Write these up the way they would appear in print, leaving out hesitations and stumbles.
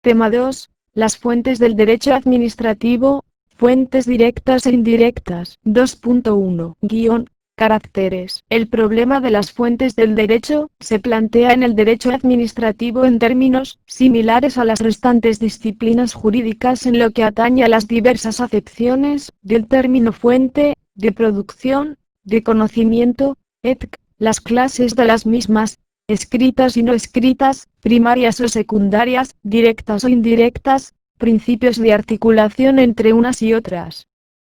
Tema 2. Las fuentes del derecho administrativo, fuentes directas e indirectas. 2.1. Caracteres. El problema de las fuentes del derecho se plantea en el derecho administrativo en términos similares a las restantes disciplinas jurídicas en lo que atañe a las diversas acepciones del término fuente, de producción, de conocimiento, etc. Las clases de las mismas, escritas y no escritas, primarias o secundarias, directas o indirectas, principios de articulación entre unas y otras,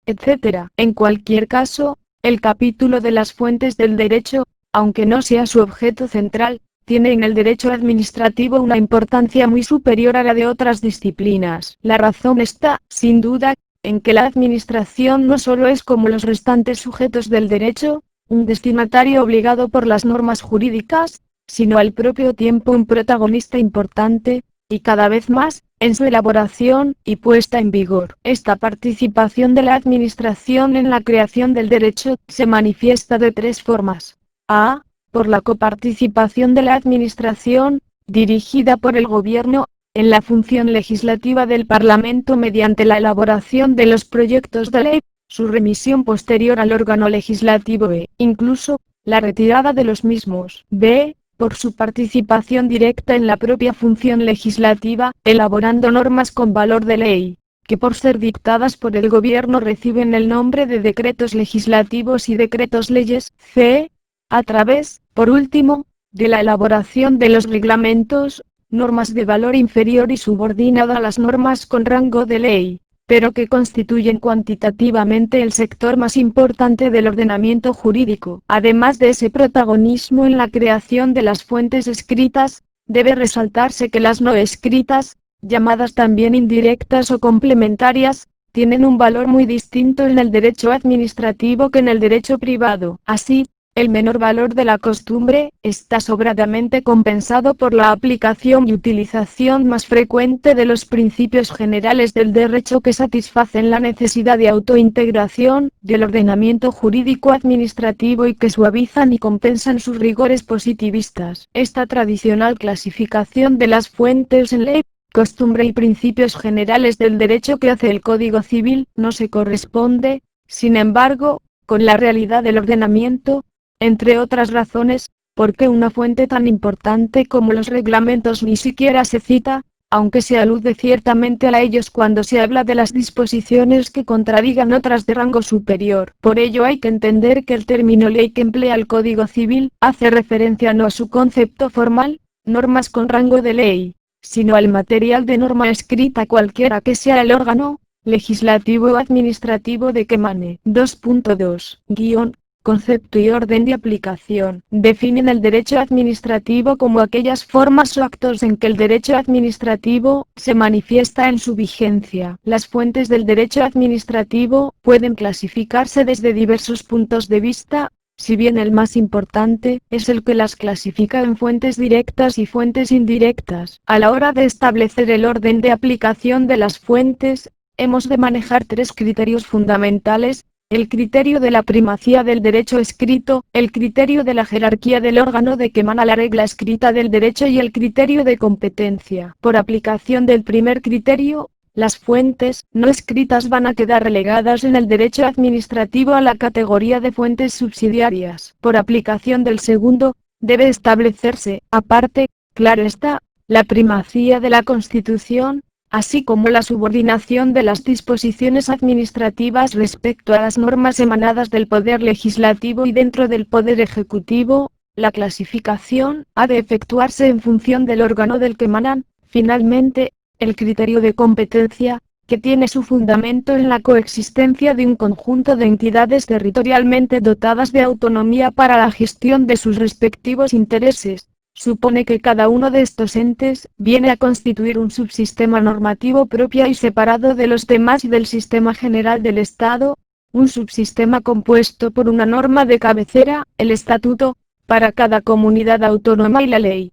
etc. En cualquier caso, el capítulo de las fuentes del derecho, aunque no sea su objeto central, tiene en el derecho administrativo una importancia muy superior a la de otras disciplinas. La razón está, sin duda, en que la administración no solo es como los restantes sujetos del derecho, un destinatario obligado por las normas jurídicas, sino al propio tiempo un protagonista importante, y cada vez más, en su elaboración y puesta en vigor. Esta participación de la administración en la creación del derecho se manifiesta de tres formas. A. Por la coparticipación de la administración, dirigida por el gobierno, en la función legislativa del Parlamento mediante la elaboración de los proyectos de ley, su remisión posterior al órgano legislativo e, incluso, la retirada de los mismos. B. Por su participación directa en la propia función legislativa, elaborando normas con valor de ley, que por ser dictadas por el gobierno reciben el nombre de decretos legislativos y decretos leyes. C. A través, por último, de la elaboración de los reglamentos, normas de valor inferior y subordinada a las normas con rango de ley, pero que constituyen cuantitativamente el sector más importante del ordenamiento jurídico. Además de ese protagonismo en la creación de las fuentes escritas, debe resaltarse que las no escritas, llamadas también indirectas o complementarias, tienen un valor muy distinto en el derecho administrativo que en el derecho privado. Así, el menor valor de la costumbre está sobradamente compensado por la aplicación y utilización más frecuente de los principios generales del derecho que satisfacen la necesidad de autointegración del ordenamiento jurídico administrativo y que suavizan y compensan sus rigores positivistas. Esta tradicional clasificación de las fuentes en ley, costumbre y principios generales del derecho que hace el Código Civil no se corresponde, sin embargo, con la realidad del ordenamiento, entre otras razones, porque una fuente tan importante como los reglamentos ni siquiera se cita, aunque se alude ciertamente a ellos cuando se habla de las disposiciones que contradigan otras de rango superior. Por ello hay que entender que el término ley que emplea el Código Civil hace referencia no a su concepto formal, normas con rango de ley, sino al material de norma escrita cualquiera que sea el órgano, legislativo o administrativo de que emane. 2.2. Concepto y orden de aplicación. Definen el derecho administrativo como aquellas formas o actos en que el derecho administrativo se manifiesta en su vigencia. Las fuentes del derecho administrativo pueden clasificarse desde diversos puntos de vista, si bien el más importante es el que las clasifica en fuentes directas y fuentes indirectas. A la hora de establecer el orden de aplicación de las fuentes, hemos de manejar tres criterios fundamentales: el criterio de la primacía del derecho escrito, el criterio de la jerarquía del órgano de que emana la regla escrita del derecho y el criterio de competencia. Por aplicación del primer criterio, las fuentes no escritas van a quedar relegadas en el derecho administrativo a la categoría de fuentes subsidiarias. Por aplicación del segundo, debe establecerse, aparte, claro está, la primacía de la Constitución, así como la subordinación de las disposiciones administrativas respecto a las normas emanadas del Poder Legislativo y dentro del Poder Ejecutivo. La clasificación ha de efectuarse en función del órgano del que emanan. Finalmente, el criterio de competencia, que tiene su fundamento en la coexistencia de un conjunto de entidades territorialmente dotadas de autonomía para la gestión de sus respectivos intereses, supone que cada uno de estos entes viene a constituir un subsistema normativo propio y separado de los demás y del sistema general del Estado, un subsistema compuesto por una norma de cabecera, el estatuto, para cada comunidad autónoma y la ley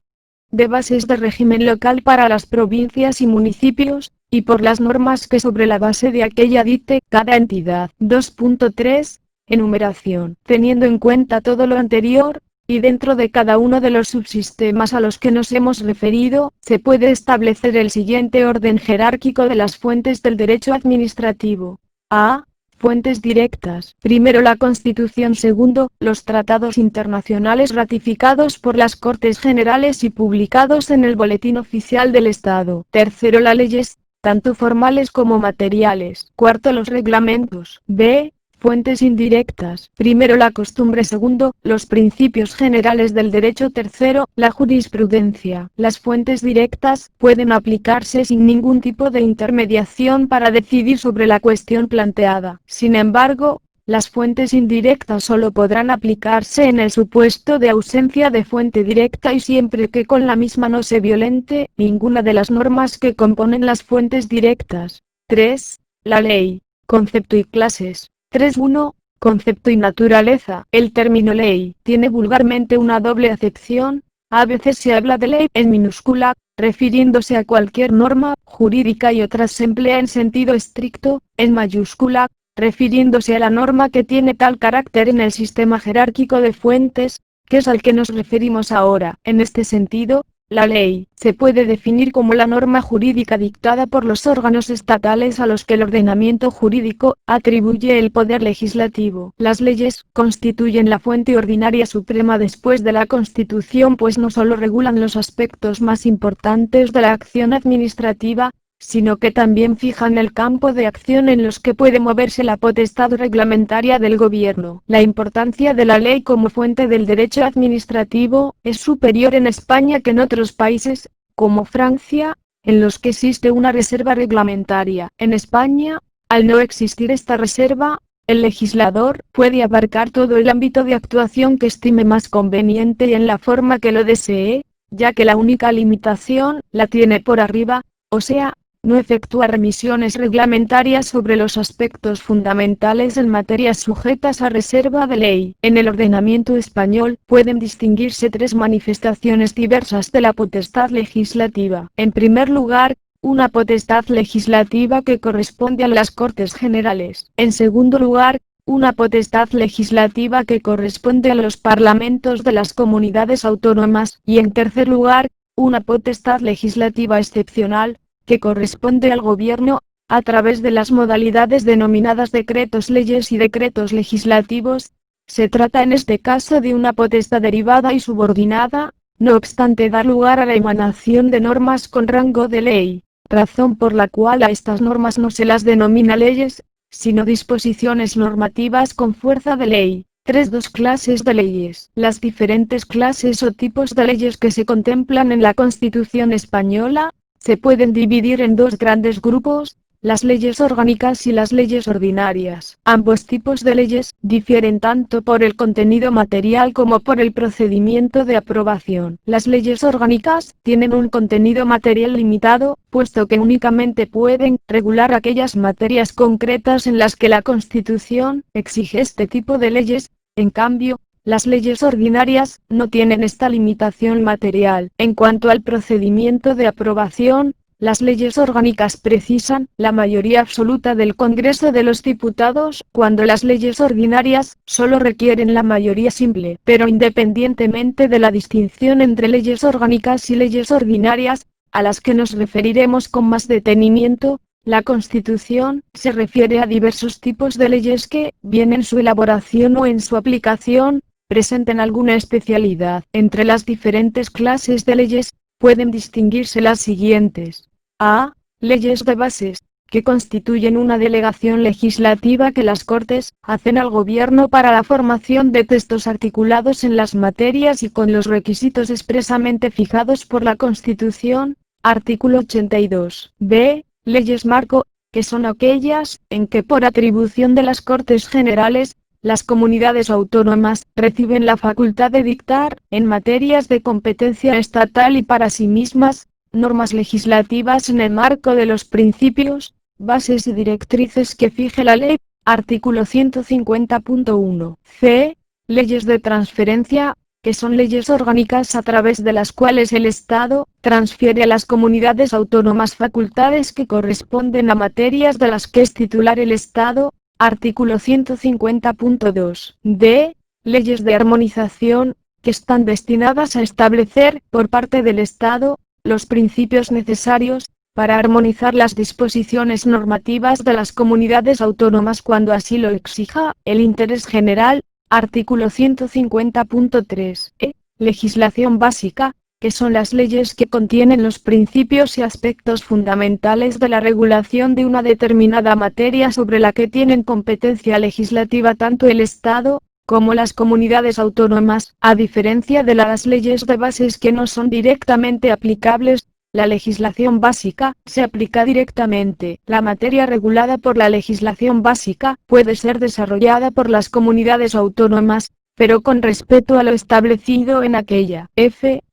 de bases de régimen local para las provincias y municipios, y por las normas que sobre la base de aquella dicte cada entidad. 2.3. Enumeración. Teniendo en cuenta todo lo anterior, y dentro de cada uno de los subsistemas a los que nos hemos referido, se puede establecer el siguiente orden jerárquico de las fuentes del derecho administrativo. A. Fuentes directas. Primero la Constitución. Segundo, los tratados internacionales ratificados por las Cortes Generales y publicados en el Boletín Oficial del Estado. Tercero, las leyes, tanto formales como materiales. Cuarto, los reglamentos. B. Fuentes indirectas. Primero la costumbre. Segundo, los principios generales del derecho. Tercero, la jurisprudencia. Las fuentes directas pueden aplicarse sin ningún tipo de intermediación para decidir sobre la cuestión planteada. Sin embargo, las fuentes indirectas solo podrán aplicarse en el supuesto de ausencia de fuente directa y siempre que con la misma no se violente ninguna de las normas que componen las fuentes directas. 3. La ley. Concepto y clases. 3.1. Concepto y naturaleza. El término ley tiene vulgarmente una doble acepción. A veces se habla de ley en minúscula, refiriéndose a cualquier norma jurídica, y otras se emplea en sentido estricto, en mayúscula, refiriéndose a la norma que tiene tal carácter en el sistema jerárquico de fuentes, que es al que nos referimos ahora. En este sentido, la ley se puede definir como la norma jurídica dictada por los órganos estatales a los que el ordenamiento jurídico atribuye el poder legislativo. Las leyes constituyen la fuente ordinaria suprema después de la Constitución, pues no solo regulan los aspectos más importantes de la acción administrativa, sino que también fijan el campo de acción en los que puede moverse la potestad reglamentaria del gobierno. La importancia de la ley como fuente del derecho administrativo es superior en España que en otros países, como Francia, en los que existe una reserva reglamentaria. En España, al no existir esta reserva, el legislador puede abarcar todo el ámbito de actuación que estime más conveniente y en la forma que lo desee, ya que la única limitación la tiene por arriba, o sea, no efectúa remisiones reglamentarias sobre los aspectos fundamentales en materias sujetas a reserva de ley. En el ordenamiento español pueden distinguirse tres manifestaciones diversas de la potestad legislativa. En primer lugar, una potestad legislativa que corresponde a las Cortes Generales. En segundo lugar, una potestad legislativa que corresponde a los parlamentos de las comunidades autónomas. Y en tercer lugar, una potestad legislativa excepcional, que corresponde al gobierno, a través de las modalidades denominadas decretos leyes y decretos legislativos. Se trata en este caso de una potestad derivada y subordinada, no obstante da lugar a la emanación de normas con rango de ley, razón por la cual a estas normas no se las denomina leyes, sino disposiciones normativas con fuerza de ley. 3. Clases de leyes. Las diferentes clases o tipos de leyes que se contemplan en la Constitución española se pueden dividir en dos grandes grupos, las leyes orgánicas y las leyes ordinarias. Ambos tipos de leyes difieren tanto por el contenido material como por el procedimiento de aprobación. Las leyes orgánicas tienen un contenido material limitado, puesto que únicamente pueden regular aquellas materias concretas en las que la Constitución exige este tipo de leyes. En cambio, las leyes ordinarias no tienen esta limitación material. En cuanto al procedimiento de aprobación, las leyes orgánicas precisan la mayoría absoluta del Congreso de los Diputados, cuando las leyes ordinarias solo requieren la mayoría simple. Pero independientemente de la distinción entre leyes orgánicas y leyes ordinarias, a las que nos referiremos con más detenimiento, la Constitución se refiere a diversos tipos de leyes que, bien en su elaboración o en su aplicación, presenten alguna especialidad. Entre las diferentes clases de leyes, pueden distinguirse las siguientes. A. Leyes de bases, que constituyen una delegación legislativa que las Cortes hacen al Gobierno para la formación de textos articulados en las materias y con los requisitos expresamente fijados por la Constitución. Artículo 82. B. Leyes marco, que son aquellas en que por atribución de las Cortes Generales, las comunidades autónomas reciben la facultad de dictar, en materias de competencia estatal y para sí mismas, normas legislativas en el marco de los principios, bases y directrices que fije la ley. Artículo 150.1. C. Leyes de transferencia, que son leyes orgánicas a través de las cuales el Estado transfiere a las comunidades autónomas facultades que corresponden a materias de las que es titular el Estado. Artículo 150.2. D. Leyes de armonización, que están destinadas a establecer, por parte del Estado, los principios necesarios para armonizar las disposiciones normativas de las comunidades autónomas cuando así lo exija el interés general. Artículo 150.3. Legislación básica, que son las leyes que contienen los principios y aspectos fundamentales de la regulación de una determinada materia sobre la que tienen competencia legislativa tanto el Estado, como las comunidades autónomas, a diferencia de las leyes de bases que no son directamente aplicables. La legislación básica se aplica directamente. La materia regulada por la legislación básica puede ser desarrollada por las comunidades autónomas, pero con respeto a lo establecido en aquella.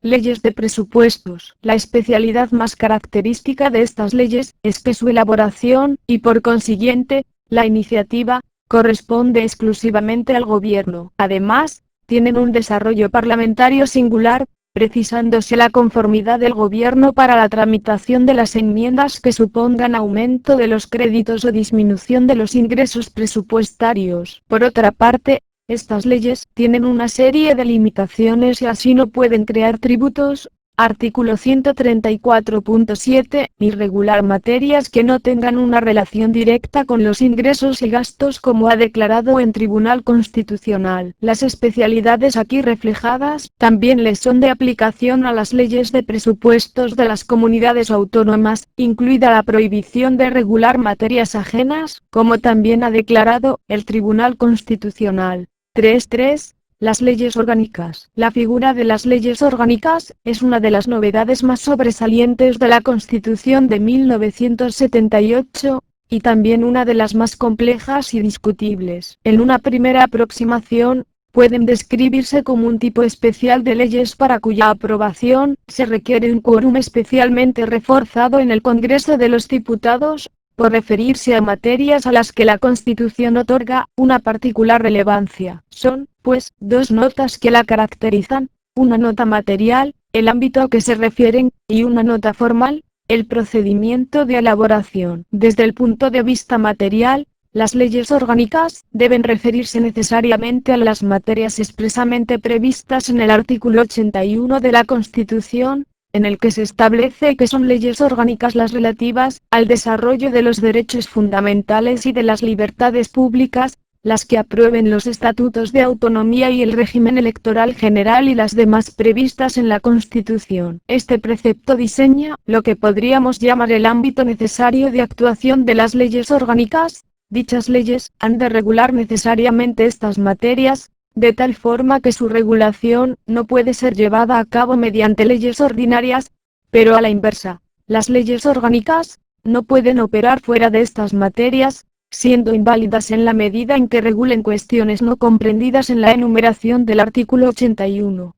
Leyes de presupuestos. La especialidad más característica de estas leyes es que su elaboración, y por consiguiente, la iniciativa, corresponde exclusivamente al gobierno. Además, tienen un desarrollo parlamentario singular, precisándose la conformidad del gobierno para la tramitación de las enmiendas que supongan aumento de los créditos o disminución de los ingresos presupuestarios. Por otra parte, estas leyes tienen una serie de limitaciones y así no pueden crear tributos. Artículo 134.7. Ni regular materias que no tengan una relación directa con los ingresos y gastos como ha declarado en Tribunal Constitucional. Las especialidades aquí reflejadas también les son de aplicación a las leyes de presupuestos de las comunidades autónomas, incluida la prohibición de regular materias ajenas, como también ha declarado el Tribunal Constitucional. 3.3. Las leyes orgánicas. La figura de las leyes orgánicas es una de las novedades más sobresalientes de la Constitución de 1978, y también una de las más complejas y discutibles. En una primera aproximación, pueden describirse como un tipo especial de leyes para cuya aprobación se requiere un quórum especialmente reforzado en el Congreso de los Diputados, por referirse a materias a las que la Constitución otorga una particular relevancia. Son, pues, dos notas que la caracterizan: una nota material, el ámbito a que se refieren, y una nota formal, el procedimiento de elaboración. Desde el punto de vista material, las leyes orgánicas deben referirse necesariamente a las materias expresamente previstas en el artículo 81 de la Constitución, en el que se establece que son leyes orgánicas las relativas al desarrollo de los derechos fundamentales y de las libertades públicas, las que aprueben los estatutos de autonomía y el régimen electoral general y las demás previstas en la Constitución. Este precepto diseña lo que podríamos llamar el ámbito necesario de actuación de las leyes orgánicas. Dichas leyes han de regular necesariamente estas materias, de tal forma que su regulación no puede ser llevada a cabo mediante leyes ordinarias, pero a la inversa, las leyes orgánicas no pueden operar fuera de estas materias, siendo inválidas en la medida en que regulen cuestiones no comprendidas en la enumeración del artículo 81,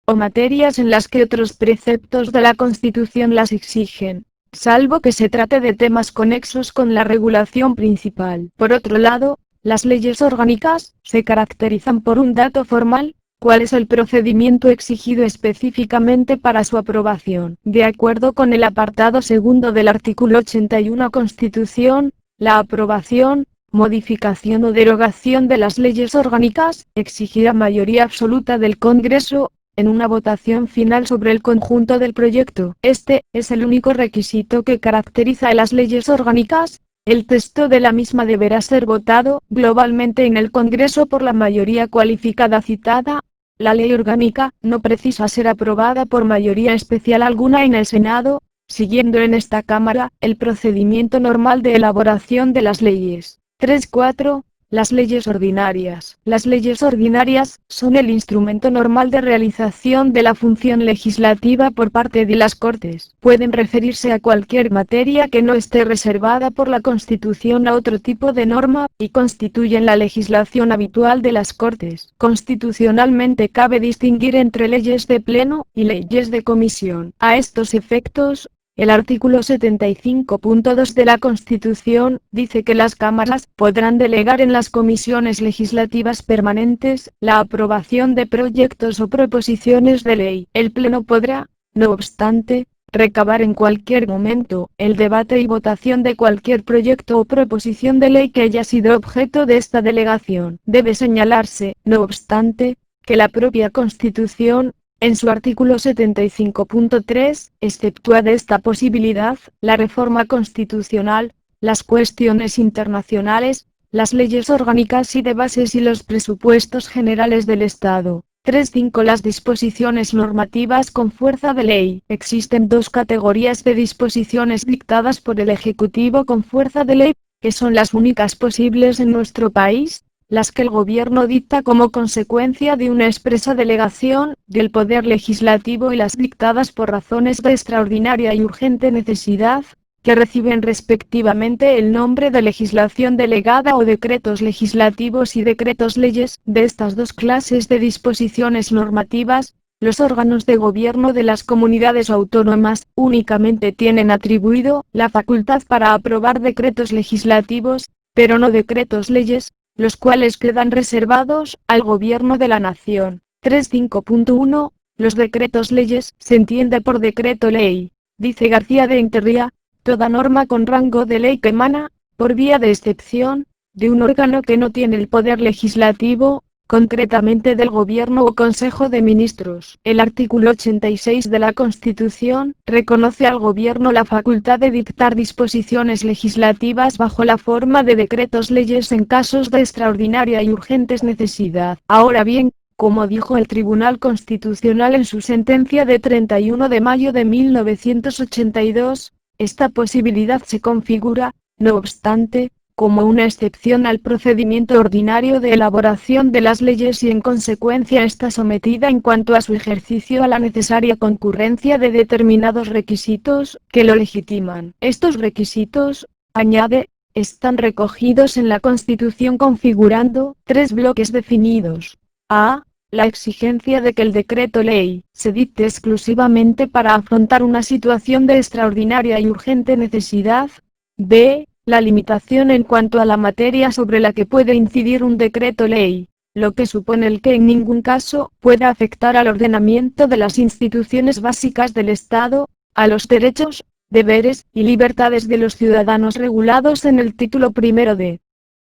o materias en las que otros preceptos de la Constitución las exigen, salvo que se trate de temas conexos con la regulación principal. Por otro lado, las leyes orgánicas se caracterizan por un dato formal: ¿cuál es el procedimiento exigido específicamente para su aprobación? De acuerdo con el apartado segundo del artículo 81 Constitución, la aprobación, modificación o derogación de las leyes orgánicas exigirá mayoría absoluta del Congreso en una votación final sobre el conjunto del proyecto. Este es el único requisito que caracteriza a las leyes orgánicas. El texto de la misma deberá ser votado globalmente en el Congreso por la mayoría cualificada citada. La ley orgánica no precisa ser aprobada por mayoría especial alguna en el Senado, siguiendo en esta Cámara el procedimiento normal de elaboración de las leyes. 3.4. Las leyes ordinarias. Las leyes ordinarias son el instrumento normal de realización de la función legislativa por parte de las Cortes. Pueden referirse a cualquier materia que no esté reservada por la Constitución a otro tipo de norma, y constituyen la legislación habitual de las Cortes. Constitucionalmente cabe distinguir entre leyes de pleno y leyes de comisión. A estos efectos, el artículo 75.2 de la Constitución dice que las cámaras podrán delegar en las comisiones legislativas permanentes la aprobación de proyectos o proposiciones de ley. El Pleno podrá, no obstante, recabar en cualquier momento el debate y votación de cualquier proyecto o proposición de ley que haya sido objeto de esta delegación. Debe señalarse, no obstante, que la propia Constitución, en su artículo 75.3, exceptúa de esta posibilidad, la reforma constitucional, las cuestiones internacionales, las leyes orgánicas y de bases y los presupuestos generales del Estado. 3.5. Las disposiciones normativas con fuerza de ley. Existen dos categorías de disposiciones dictadas por el Ejecutivo con fuerza de ley, que son las únicas posibles en nuestro país, las que el gobierno dicta como consecuencia de una expresa delegación del poder legislativo y las dictadas por razones de extraordinaria y urgente necesidad, que reciben respectivamente el nombre de legislación delegada o decretos legislativos y decretos leyes. De estas dos clases de disposiciones normativas, los órganos de gobierno de las comunidades autónomas únicamente tienen atribuido la facultad para aprobar decretos legislativos, pero no decretos leyes, los cuales quedan reservados al gobierno de la nación. 3.5.1. Los decretos leyes se entiende por decreto ley, dice García de Enterría, toda norma con rango de ley que emana, por vía de excepción, de un órgano que no tiene el poder legislativo, concretamente del Gobierno o Consejo de Ministros. El artículo 86 de la Constitución reconoce al Gobierno la facultad de dictar disposiciones legislativas bajo la forma de decretos leyes en casos de extraordinaria y urgentes necesidad. Ahora bien, como dijo el Tribunal Constitucional en su sentencia de 31 de mayo de 1982, esta posibilidad se configura, no obstante, como una excepción al procedimiento ordinario de elaboración de las leyes y en consecuencia está sometida en cuanto a su ejercicio a la necesaria concurrencia de determinados requisitos que lo legitiman. Estos requisitos, añade, están recogidos en la Constitución configurando tres bloques definidos. A. La exigencia de que el decreto ley se dicte exclusivamente para afrontar una situación de extraordinaria y urgente necesidad. B. La limitación en cuanto a la materia sobre la que puede incidir un decreto ley, lo que supone el que en ningún caso pueda afectar al ordenamiento de las instituciones básicas del Estado, a los derechos, deberes y libertades de los ciudadanos regulados en el título primero de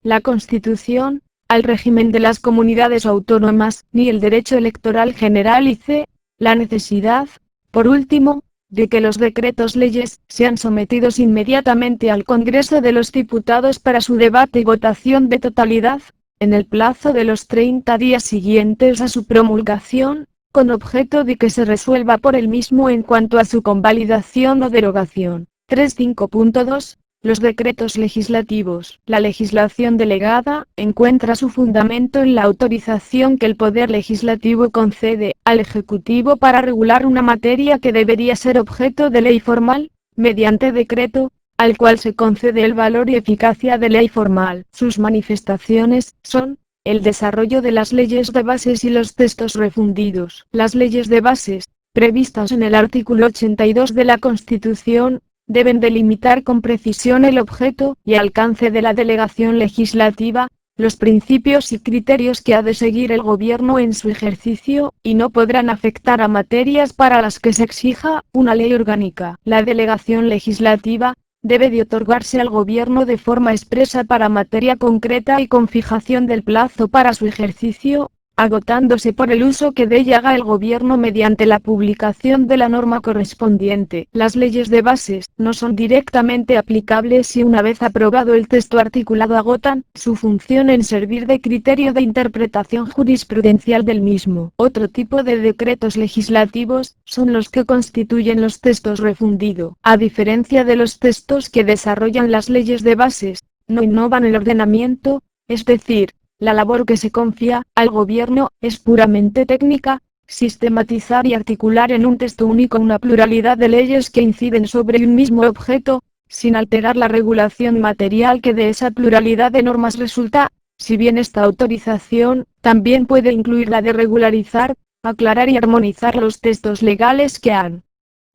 la Constitución, al régimen de las comunidades autónomas, ni el derecho electoral general y c. La necesidad, por último, de que los decretos leyes sean sometidos inmediatamente al Congreso de los Diputados para su debate y votación de totalidad, en el plazo de los 30 días siguientes a su promulgación, con objeto de que se resuelva por el mismo en cuanto a su convalidación o derogación. 3.5.2. Los decretos legislativos. La legislación delegada encuentra su fundamento en la autorización que el Poder Legislativo concede al Ejecutivo para regular una materia que debería ser objeto de ley formal, mediante decreto, al cual se concede el valor y eficacia de ley formal. Sus manifestaciones son el desarrollo de las leyes de bases y los textos refundidos. Las leyes de bases, previstas en el artículo 82 de la Constitución, deben delimitar con precisión el objeto y alcance de la delegación legislativa, los principios y criterios que ha de seguir el gobierno en su ejercicio, y no podrán afectar a materias para las que se exija una ley orgánica. La delegación legislativa debe de otorgarse al gobierno de forma expresa para materia concreta y con fijación del plazo para su ejercicio, agotándose por el uso que de ella haga el gobierno mediante la publicación de la norma correspondiente. Las leyes de bases no son directamente aplicables y una vez aprobado el texto articulado agotan su función en servir de criterio de interpretación jurisprudencial del mismo. Otro tipo de decretos legislativos son los que constituyen los textos refundido. A diferencia de los textos que desarrollan las leyes de bases, no innovan el ordenamiento, es decir, la labor que se confía al gobierno es puramente técnica, sistematizar y articular en un texto único una pluralidad de leyes que inciden sobre un mismo objeto, sin alterar la regulación material que de esa pluralidad de normas resulta, si bien esta autorización también puede incluir la de regularizar, aclarar y armonizar los textos legales que han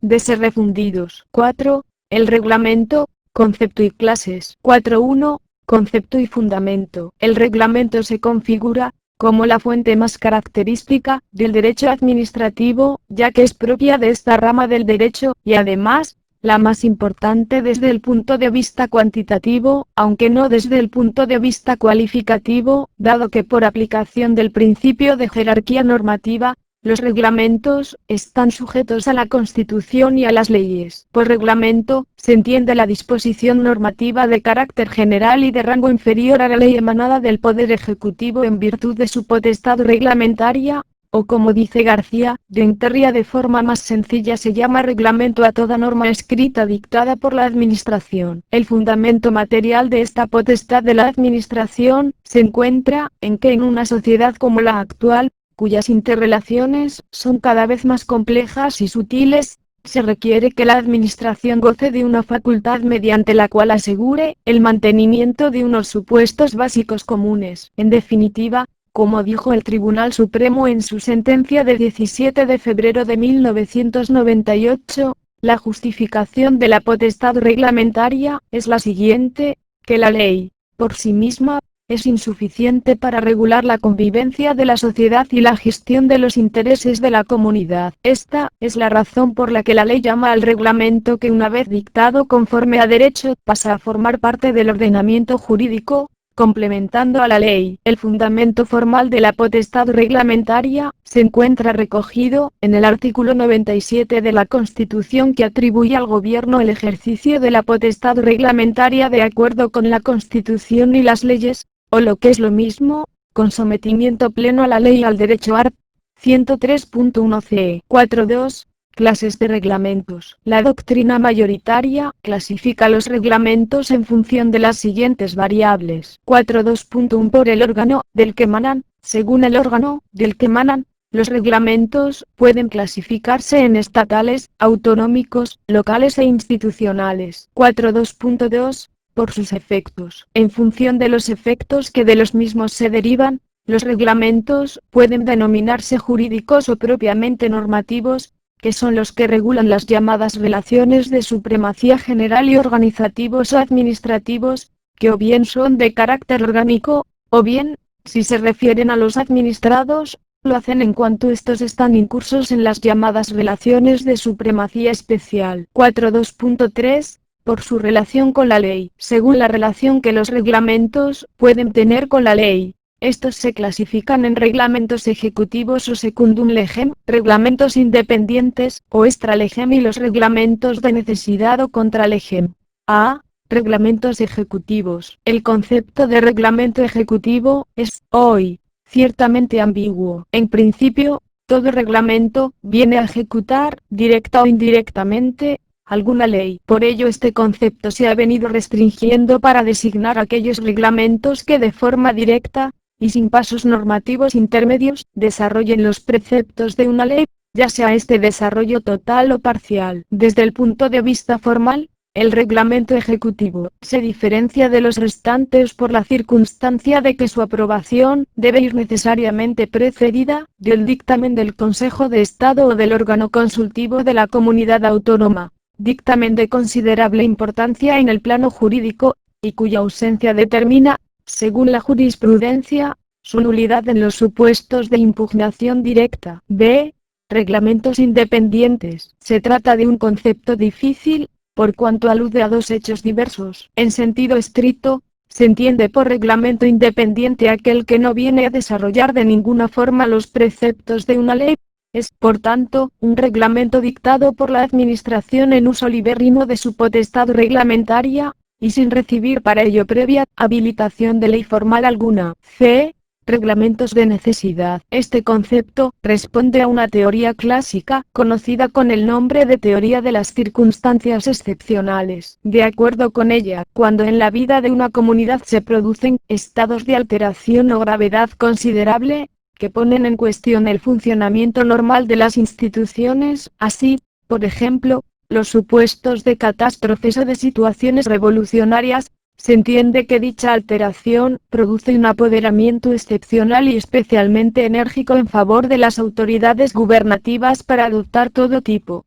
de ser refundidos. 4. El reglamento, concepto y clases. 4.1. Concepto y fundamento. El reglamento se configura como la fuente más característica del derecho administrativo, ya que es propia de esta rama del derecho, y además, la más importante desde el punto de vista cuantitativo, aunque no desde el punto de vista cualificativo, dado que por aplicación del principio de jerarquía normativa, los reglamentos están sujetos a la Constitución y a las leyes. Por reglamento, se entiende la disposición normativa de carácter general y de rango inferior a la ley emanada del Poder Ejecutivo en virtud de su potestad reglamentaria, o como dice García, de Interria de forma más sencilla se llama reglamento a toda norma escrita dictada por la Administración. El fundamento material de esta potestad de la Administración se encuentra en que en una sociedad como la actual, cuyas interrelaciones son cada vez más complejas y sutiles, se requiere que la Administración goce de una facultad mediante la cual asegure el mantenimiento de unos supuestos básicos comunes. En definitiva, como dijo el Tribunal Supremo en su sentencia de 17 de febrero de 1998, la justificación de la potestad reglamentaria es la siguiente, que la ley, por sí misma, es insuficiente para regular la convivencia de la sociedad y la gestión de los intereses de la comunidad. Esta es la razón por la que la ley llama al reglamento que una vez dictado conforme a derecho pasa a formar parte del ordenamiento jurídico, complementando a la ley. El fundamento formal de la potestad reglamentaria se encuentra recogido en el artículo 97 de la Constitución que atribuye al Gobierno el ejercicio de la potestad reglamentaria de acuerdo con la Constitución y las leyes, o lo que es lo mismo, con sometimiento pleno a la ley y al derecho art. 103.1 c. 4.2. Clases de reglamentos. La doctrina mayoritaria clasifica los reglamentos en función de las siguientes variables. 4.2.1 Por el órgano del que emanan. Según el órgano del que emanan, los reglamentos pueden clasificarse en estatales, autonómicos, locales e institucionales. 4.2.2 Por sus efectos. En función de los efectos que de los mismos se derivan, los reglamentos pueden denominarse jurídicos o propiamente normativos, que son los que regulan las llamadas relaciones de supremacía general y organizativos o administrativos, que o bien son de carácter orgánico, o bien, si se refieren a los administrados, lo hacen en cuanto estos están incursos en las llamadas relaciones de supremacía especial. 4.2.3 Por su relación con la ley. Según la relación que los reglamentos pueden tener con la ley, estos se clasifican en reglamentos ejecutivos o secundum legem, reglamentos independientes o extra legem y los reglamentos de necesidad o contra legem. A. Reglamentos ejecutivos. El concepto de reglamento ejecutivo es, hoy, ciertamente ambiguo. En principio, todo reglamento viene a ejecutar, directa o indirectamente, alguna ley. Por ello este concepto se ha venido restringiendo para designar aquellos reglamentos que de forma directa, y sin pasos normativos intermedios, desarrollen los preceptos de una ley, ya sea este desarrollo total o parcial. Desde el punto de vista formal, el reglamento ejecutivo se diferencia de los restantes por la circunstancia de que su aprobación debe ir necesariamente precedida del dictamen del Consejo de Estado o del órgano consultivo de la comunidad autónoma, dictamen de considerable importancia en el plano jurídico, y cuya ausencia determina, según la jurisprudencia, su nulidad en los supuestos de impugnación directa. B. Reglamentos independientes. Se trata de un concepto difícil, por cuanto alude a dos hechos diversos. En sentido estricto, se entiende por reglamento independiente aquel que no viene a desarrollar de ninguna forma los preceptos de una ley. Es, por tanto, un reglamento dictado por la Administración en uso libérrimo de su potestad reglamentaria, y sin recibir para ello previa habilitación de ley formal alguna. C. Reglamentos de necesidad. Este concepto responde a una teoría clásica, conocida con el nombre de teoría de las circunstancias excepcionales. De acuerdo con ella, cuando en la vida de una comunidad se producen estados de alteración o gravedad considerable, que ponen en cuestión el funcionamiento normal de las instituciones, así, por ejemplo, los supuestos de catástrofes o de situaciones revolucionarias, se entiende que dicha alteración produce un apoderamiento excepcional y especialmente enérgico en favor de las autoridades gubernativas para adoptar todo tipo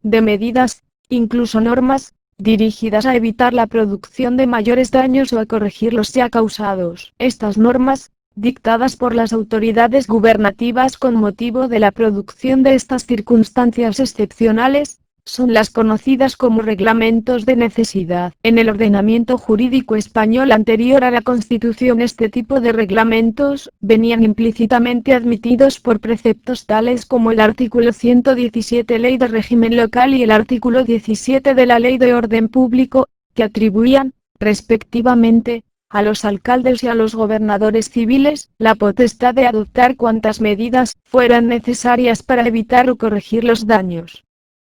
de medidas, incluso normas, dirigidas a evitar la producción de mayores daños o a corregir los ya causados. Estas normas, dictadas por las autoridades gubernativas con motivo de la producción de estas circunstancias excepcionales, son las conocidas como reglamentos de necesidad. En el ordenamiento jurídico español anterior a la Constitución, este tipo de reglamentos venían implícitamente admitidos por preceptos tales como el artículo 117 Ley de Régimen Local y el artículo 17 de la Ley de Orden Público, que atribuían, respectivamente, a los alcaldes y a los gobernadores civiles la potestad de adoptar cuantas medidas fueran necesarias para evitar o corregir los daños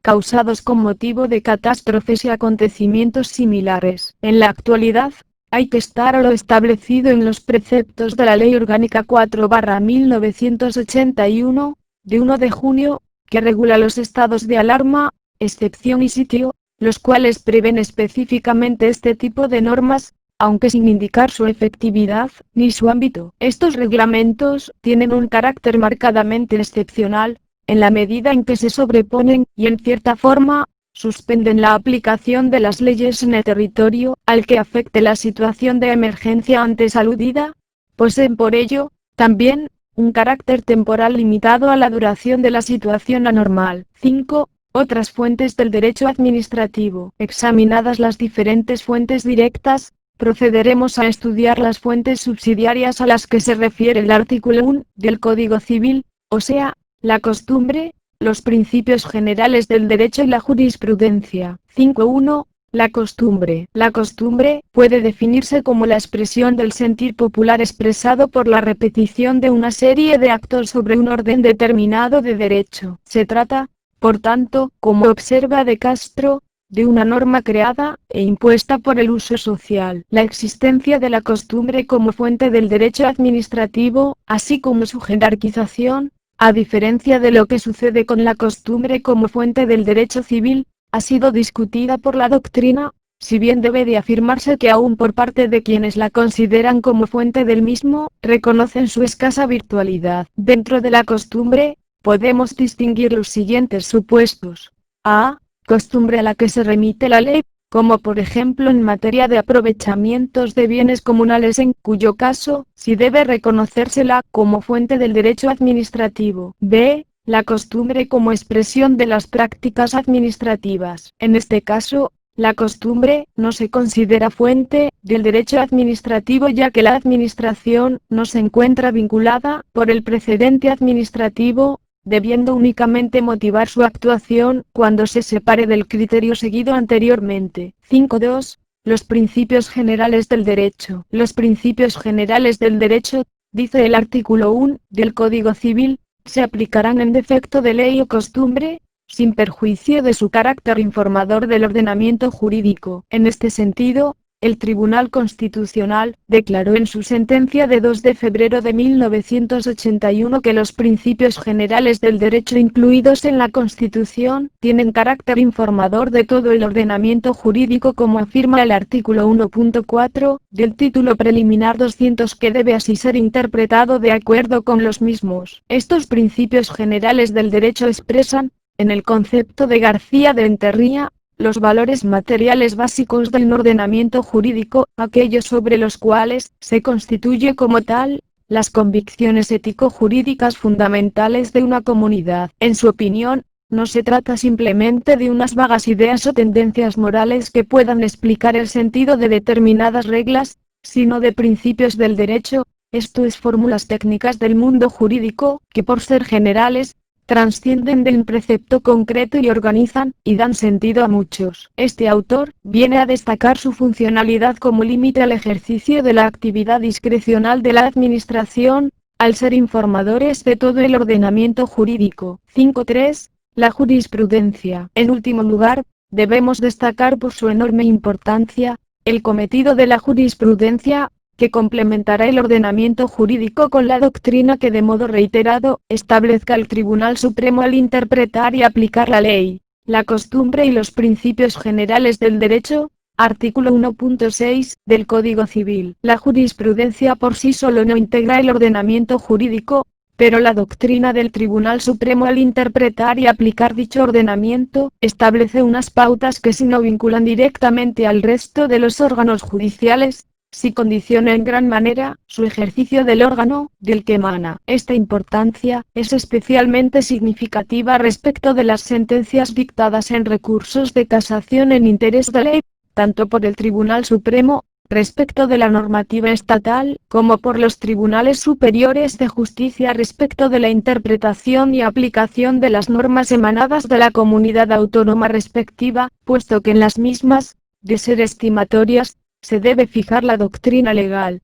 causados con motivo de catástrofes y acontecimientos similares. En la actualidad, hay que estar a lo establecido en los preceptos de la Ley Orgánica 4/1981, de 1 de junio, que regula los estados de alarma, excepción y sitio, los cuales prevén específicamente este tipo de normas, aunque sin indicar su efectividad ni su ámbito. Estos reglamentos tienen un carácter marcadamente excepcional, en la medida en que se sobreponen y en cierta forma, suspenden la aplicación de las leyes en el territorio al que afecte la situación de emergencia antes aludida. Poseen por ello, también, un carácter temporal limitado a la duración de la situación anormal. 5. Otras fuentes del derecho administrativo. Examinadas las diferentes fuentes directas, procederemos a estudiar las fuentes subsidiarias a las que se refiere el artículo 1 del Código Civil, o sea, la costumbre, los principios generales del derecho y la jurisprudencia. 5.1. La costumbre. La costumbre puede definirse como la expresión del sentir popular expresado por la repetición de una serie de actos sobre un orden determinado de derecho. Se trata, por tanto, como observa De Castro, de una norma creada e impuesta por el uso social. La existencia de la costumbre como fuente del derecho administrativo, así como su jerarquización, a diferencia de lo que sucede con la costumbre como fuente del derecho civil, ha sido discutida por la doctrina, si bien debe de afirmarse que aún por parte de quienes la consideran como fuente del mismo, reconocen su escasa virtualidad. Dentro de la costumbre, podemos distinguir los siguientes supuestos. A. Costumbre a la que se remite la ley, como por ejemplo en materia de aprovechamientos de bienes comunales, en cuyo caso, sí debe reconocérsela como fuente del derecho administrativo. B. La costumbre como expresión de las prácticas administrativas. En este caso, la costumbre no se considera fuente del derecho administrativo, ya que la administración no se encuentra vinculada por el precedente administrativo, debiendo únicamente motivar su actuación cuando se separe del criterio seguido anteriormente. 5.2. Los principios generales del derecho. Los principios generales del derecho, dice el artículo 1 del Código Civil, se aplicarán en defecto de ley o costumbre, sin perjuicio de su carácter informador del ordenamiento jurídico. En este sentido, el Tribunal Constitucional declaró en su sentencia de 2 de febrero de 1981 que los principios generales del derecho incluidos en la Constitución tienen carácter informador de todo el ordenamiento jurídico, como afirma el artículo 1.4 del título preliminar 200, que debe así ser interpretado de acuerdo con los mismos. Estos principios generales del derecho expresan, en el concepto de García de Enterría, los valores materiales básicos del ordenamiento jurídico, aquellos sobre los cuales se constituye como tal, las convicciones ético-jurídicas fundamentales de una comunidad. En su opinión, no se trata simplemente de unas vagas ideas o tendencias morales que puedan explicar el sentido de determinadas reglas, sino de principios del derecho, esto es, fórmulas técnicas del mundo jurídico, que por ser generales, trascienden de un precepto concreto y organizan y dan sentido a muchos. Este autor viene a destacar su funcionalidad como límite al ejercicio de la actividad discrecional de la administración, al ser informadores de todo el ordenamiento jurídico. 5.3. La jurisprudencia. En último lugar, debemos destacar por su enorme importancia, el cometido de la jurisprudencia, que complementará el ordenamiento jurídico con la doctrina que de modo reiterado establezca el Tribunal Supremo al interpretar y aplicar la ley, la costumbre y los principios generales del derecho. Artículo 1.6 del Código Civil. La jurisprudencia por sí solo no integra el ordenamiento jurídico, pero la doctrina del Tribunal Supremo al interpretar y aplicar dicho ordenamiento, establece unas pautas que si no vinculan directamente al resto de los órganos judiciales, si condiciona en gran manera su ejercicio del órgano del que emana. Esta importancia es especialmente significativa respecto de las sentencias dictadas en recursos de casación en interés de ley, tanto por el Tribunal Supremo, respecto de la normativa estatal, como por los tribunales superiores de justicia respecto de la interpretación y aplicación de las normas emanadas de la comunidad autónoma respectiva, puesto que en las mismas, de ser estimatorias, se debe fijar la doctrina legal,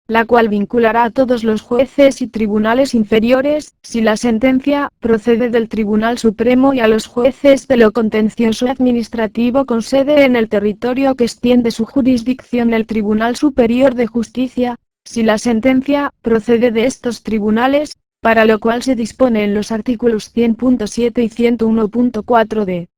la cual vinculará a todos los jueces y tribunales inferiores, si la sentencia procede del Tribunal Supremo, y a los jueces de lo contencioso administrativo con sede en el territorio que extiende su jurisdicción el Tribunal Superior de Justicia, si la sentencia procede de estos tribunales, para lo cual se dispone en los artículos 100.7 y 101.4 de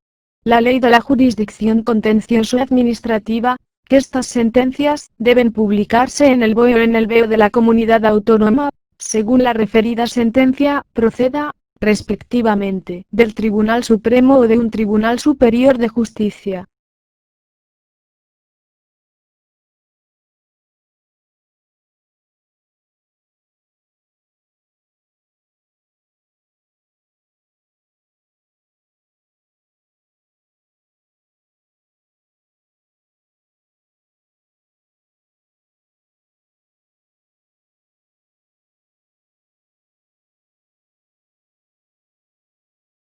la Ley de la Jurisdicción Contencioso Administrativa, que estas sentencias deben publicarse en el BOE o en el BEO de la comunidad autónoma, según la referida sentencia proceda, respectivamente, del Tribunal Supremo o de un Tribunal Superior de Justicia.